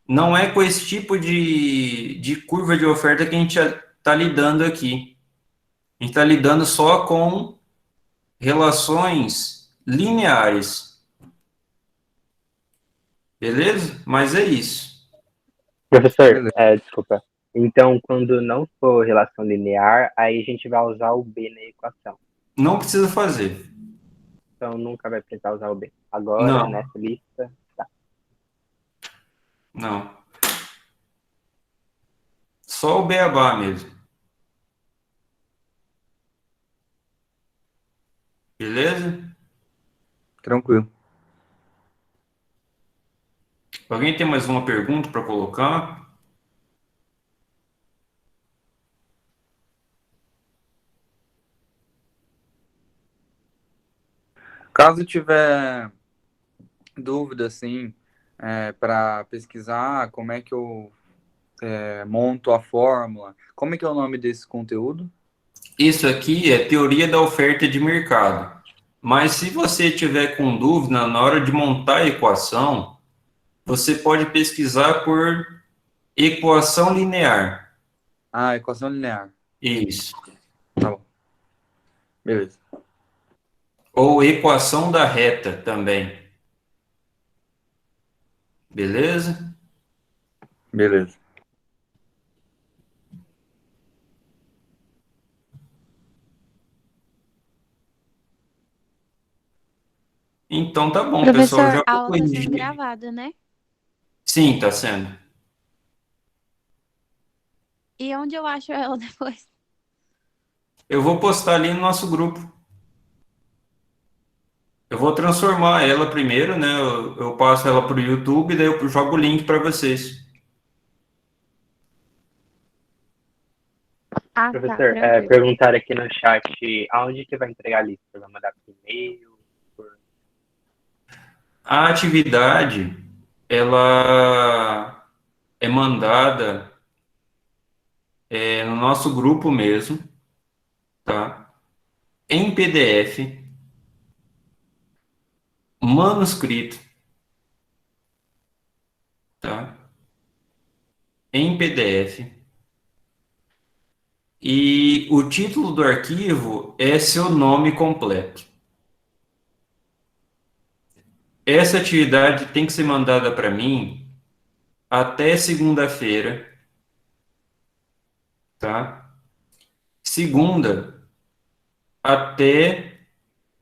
Não é com esse tipo de curva de oferta que a gente está lidando aqui. A gente está lidando só com relações lineares. Beleza? Mas é isso. Professor, desculpa. Então, quando não for relação linear, aí a gente vai usar o B na equação. Não precisa fazer. Então, nunca vai precisar usar o B. Agora, Não. nessa lista, tá. Não. Só o beabá mesmo. Beleza? Tranquilo. Alguém tem mais uma pergunta para colocar? Caso tiver dúvida, assim, para pesquisar como é que eu monto a fórmula, como é que é o nome desse conteúdo? Isso aqui é teoria da oferta de mercado. Mas se você tiver com dúvida na hora de montar a equação, você pode pesquisar por equação linear. Ah, equação linear. Isso. Tá bom. Beleza. Ou equação da reta também. Beleza? Beleza. Então tá bom, Professor, pessoal. Já a vou aula está sendo corrigir. gravada, né? Sim, tá sendo. E onde eu acho ela depois? Eu vou postar ali no nosso grupo. Eu vou transformar ela primeiro, né? Eu passo ela para o YouTube, daí eu jogo o link para vocês. Ah, Professor, tá, tranquilo. perguntaram aqui no chat aonde que vai entregar a lista? Vai mandar por e-mail? A atividade, ela é mandada no nosso grupo mesmo, tá? Em PDF, manuscrito, tá? Em PDF. E o título do arquivo é seu nome completo. Essa atividade tem que ser mandada para mim até segunda-feira, tá? Segunda até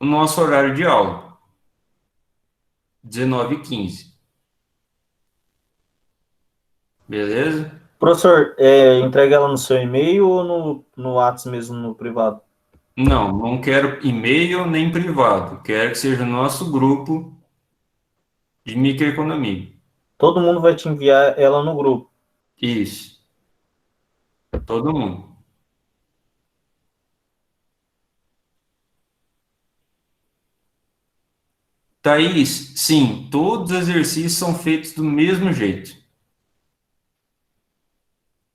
o nosso horário de aula, 19h15. Beleza? Professor, entrega ela no seu e-mail ou no WhatsApp mesmo, no privado? Não quero e-mail nem privado. Quero que seja o nosso grupo de microeconomia. Todo mundo vai te enviar ela no grupo. Isso. Todo mundo. Thaís, sim, todos os exercícios são feitos do mesmo jeito.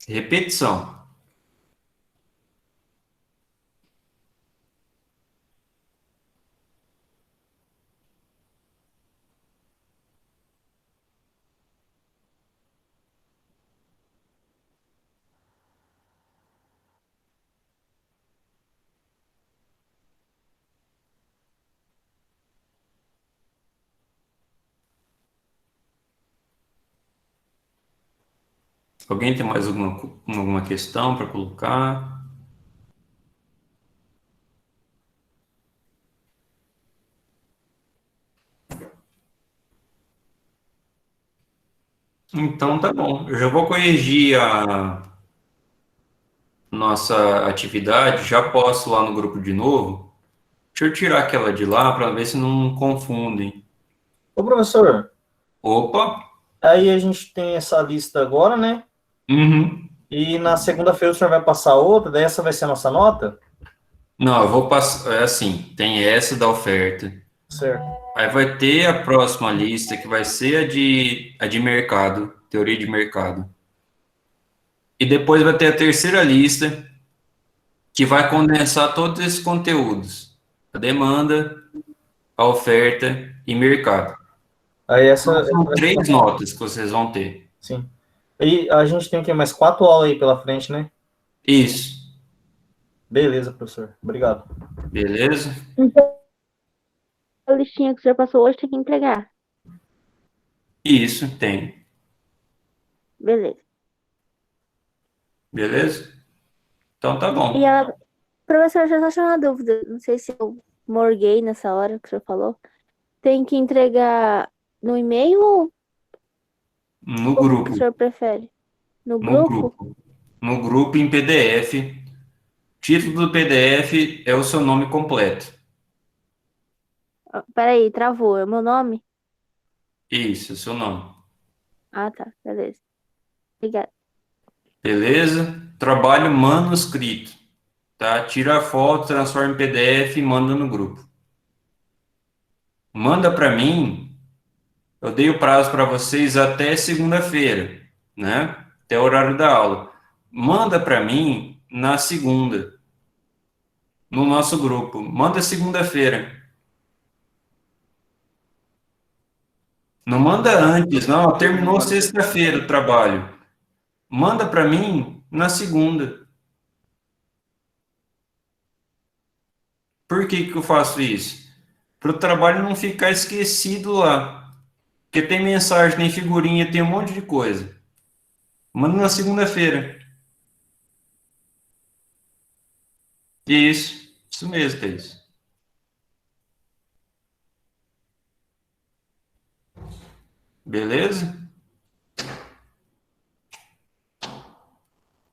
Repetição. Alguém tem mais alguma questão para colocar? Então tá bom. Eu já vou corrigir a nossa atividade, já posto lá no grupo de novo. Deixa eu tirar aquela de lá para ver se não confundem. Ô, professor, Opa! aí a gente tem essa lista agora, né? Uhum. E na segunda-feira o senhor vai passar outra, daí essa vai ser a nossa nota? Não, eu vou passar. É assim, tem essa da oferta. Certo. Aí vai ter a próxima lista, que vai ser a de mercado, teoria de mercado. E depois vai ter a terceira lista, que vai condensar todos esses conteúdos. A demanda, a oferta e mercado. Aí essa Então, são 3 notas que vocês vão ter. Sim. E a gente tem o quê? Mais 4 aulas aí pela frente, né? Isso. Beleza, professor. Obrigado. Beleza? Então, a listinha que o senhor passou hoje tem que entregar. Isso, tem. Beleza. Beleza? Então tá bom. E ela... Professor, deixa eu só tirar uma dúvida. Não sei se eu morguei nessa hora que o senhor falou. Tem que entregar no e-mail ou No como grupo. que o senhor prefere? No No grupo? grupo. No grupo em PDF. Título do PDF é o seu nome completo. Peraí, travou. É o meu nome? Isso, é o seu nome. Ah, tá. Beleza. Obrigada. Beleza? Trabalho manuscrito. Tá? Tira a foto, transforma em PDF e manda no grupo. Manda para mim. Eu dei o prazo para vocês até segunda-feira, né? Até o horário da aula. Manda para mim na segunda, no nosso grupo. Manda segunda-feira. Não manda antes, não. Terminou sexta-feira o trabalho. Manda para mim na segunda. Por que que eu faço isso? Para o trabalho não ficar esquecido lá. Porque tem mensagem, tem figurinha, tem um monte de coisa. Manda na segunda-feira. Isso mesmo, Thaís. Beleza?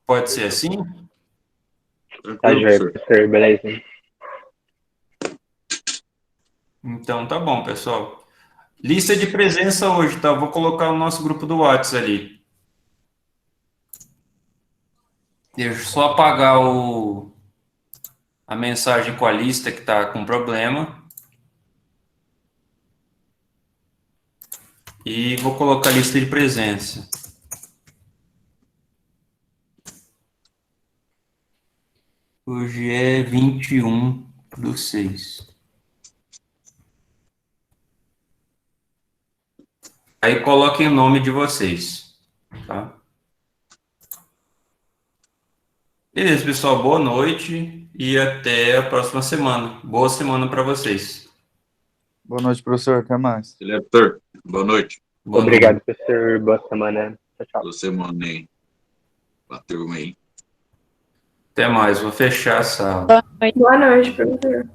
Pode ser assim? Tá, joia, professor, beleza. Então tá bom, pessoal. Lista de presença hoje, tá? Vou colocar no nosso grupo do WhatsApp ali. Deixa eu só apagar a mensagem com a lista que tá com problema. E vou colocar a lista de presença. Hoje é 21/6. Aí coloquem o nome de vocês, tá? Beleza, pessoal. Boa noite e até a próxima semana. Boa semana para vocês. Boa noite, professor. Até mais. Diretor, boa noite. Boa Obrigado, noite. professor. Boa semana. Tchau, tchau. Boa semana aí. Pra turma aí. Até mais. Vou fechar a sala. Boa noite, professor.